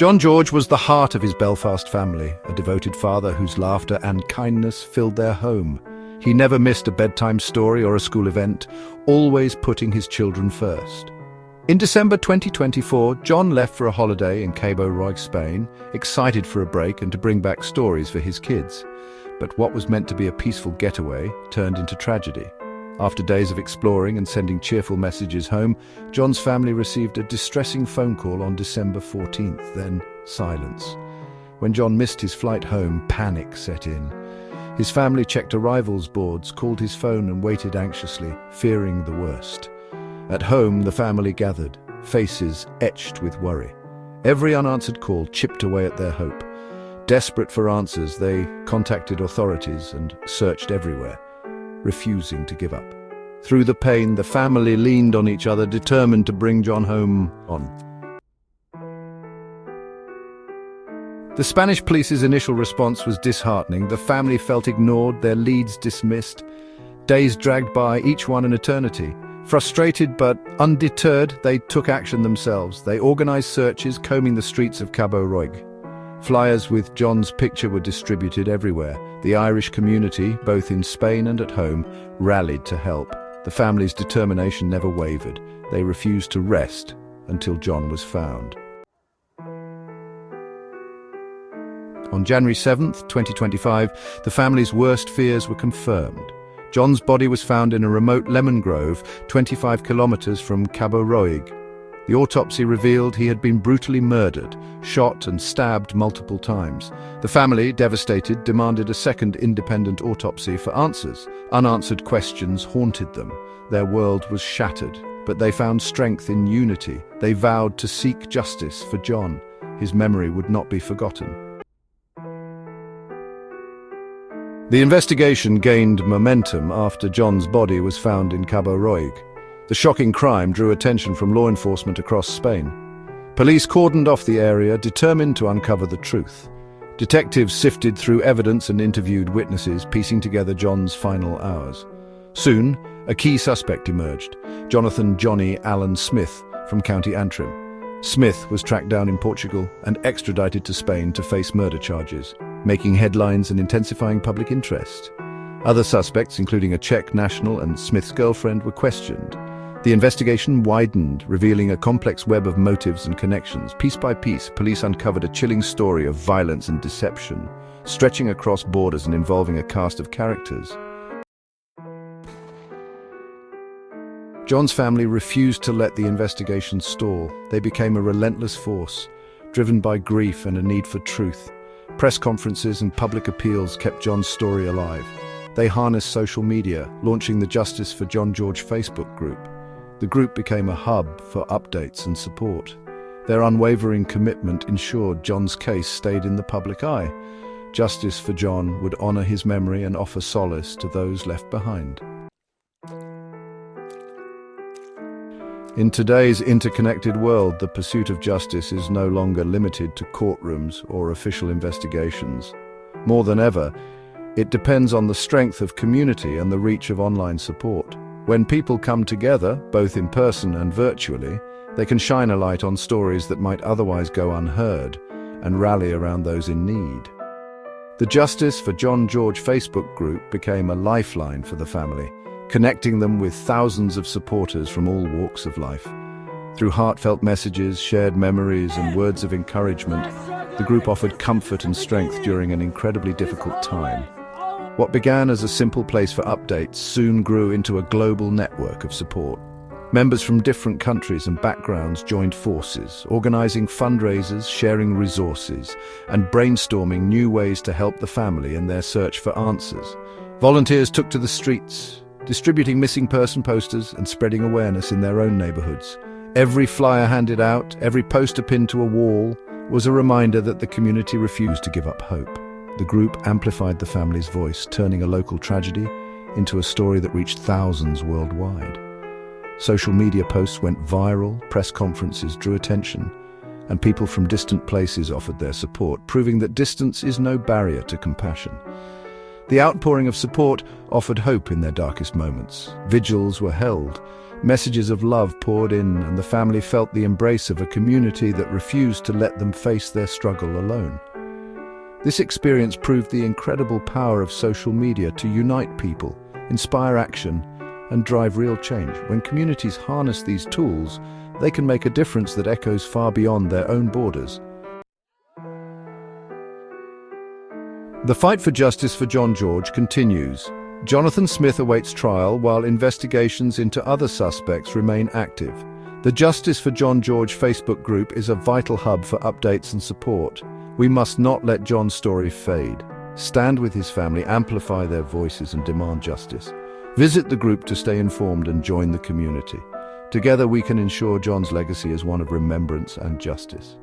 John George was the heart of his Belfast family, a devoted father whose laughter and kindness filled their home. He never missed a bedtime story or a school event, always putting his children first. In December 2024, John left for a holiday in Cabo Roig, Spain, excited for a break and to bring back stories for his kids. But what was meant to be a peaceful getaway turned into tragedy. After days of exploring and sending cheerful messages home, John's family received a distressing phone call on December 14th, then silence. When John missed his flight home, panic set in. His family checked arrivals boards, called his phone and waited anxiously, fearing the worst. At home, the family gathered, faces etched with worry. Every unanswered call chipped away at their hope. Desperate for answers, they contacted authorities and searched everywhere, refusing to give up. Through the pain, the family leaned on each other, determined to bring John home on. The Spanish police's initial response was disheartening. The family felt ignored, their leads dismissed. Days dragged by, each one an eternity. Frustrated but undeterred, they took action themselves. They organized searches, combing the streets of Cabo Roig. Flyers with John's picture were distributed everywhere. The Irish community, both in Spain and at home, rallied to help. The family's determination never wavered. They refused to rest until John was found. On January 7th, 2025, the family's worst fears were confirmed. John's body was found in a remote lemon grove, 25 kilometers from Cabo Roig. The autopsy revealed he had been brutally murdered, shot and stabbed multiple times. The family, devastated, demanded a second independent autopsy for answers. Unanswered questions haunted them. Their world was shattered, but they found strength in unity. They vowed to seek justice for John. His memory would not be forgotten. The investigation gained momentum after John's body was found in Cabo Roig. The shocking crime drew attention from law enforcement across Spain. Police cordoned off the area, determined to uncover the truth. Detectives sifted through evidence and interviewed witnesses, piecing together John's final hours. Soon, a key suspect emerged, Jonathan "Johnny" Allen Smith from County Antrim. Smith was tracked down in Portugal and extradited to Spain to face murder charges, making headlines and intensifying public interest. Other suspects, including a Czech national and Smith's girlfriend, were questioned. The investigation widened, revealing a complex web of motives and connections. Piece by piece, police uncovered a chilling story of violence and deception, stretching across borders and involving a cast of characters. John's family refused to let the investigation stall. They became a relentless force, driven by grief and a need for truth. Press conferences and public appeals kept John's story alive. They harnessed social media, launching the Justice for John George Facebook group. The group became a hub for updates and support. Their unwavering commitment ensured John's case stayed in the public eye. Justice for John would honor his memory and offer solace to those left behind. In today's interconnected world, the pursuit of justice is no longer limited to courtrooms or official investigations. More than ever, it depends on the strength of community and the reach of online support. When people come together, both in person and virtually, they can shine a light on stories that might otherwise go unheard and rally around those in need. The Justice for John George Facebook group became a lifeline for the family, connecting them with thousands of supporters from all walks of life. Through heartfelt messages, shared memories, and words of encouragement, the group offered comfort and strength during an incredibly difficult time. What began as a simple place for updates soon grew into a global network of support. Members from different countries and backgrounds joined forces, organizing fundraisers, sharing resources, and brainstorming new ways to help the family in their search for answers. Volunteers took to the streets, distributing missing person posters and spreading awareness in their own neighborhoods. Every flyer handed out, every poster pinned to a wall, was a reminder that the community refused to give up hope. The group amplified the family's voice, turning a local tragedy into a story that reached thousands worldwide. Social media posts went viral, press conferences drew attention, and people from distant places offered their support, proving that distance is no barrier to compassion. The outpouring of support offered hope in their darkest moments. Vigils were held, Messages of love poured in, and the family felt the embrace of a community that refused to let them face their struggle alone. This experience proved the incredible power of social media to unite people, inspire action, and drive real change. When communities harness these tools, they can make a difference that echoes far beyond their own borders. The fight for justice for John George continues. Jonathan Smith awaits trial while investigations into other suspects remain active. The Justice for John George Facebook group is a vital hub for updates and support. We must not let John's story fade. Stand with his family, amplify their voices, and demand justice. Visit the group to stay informed and join the community. Together we can ensure John's legacy is one of remembrance and justice.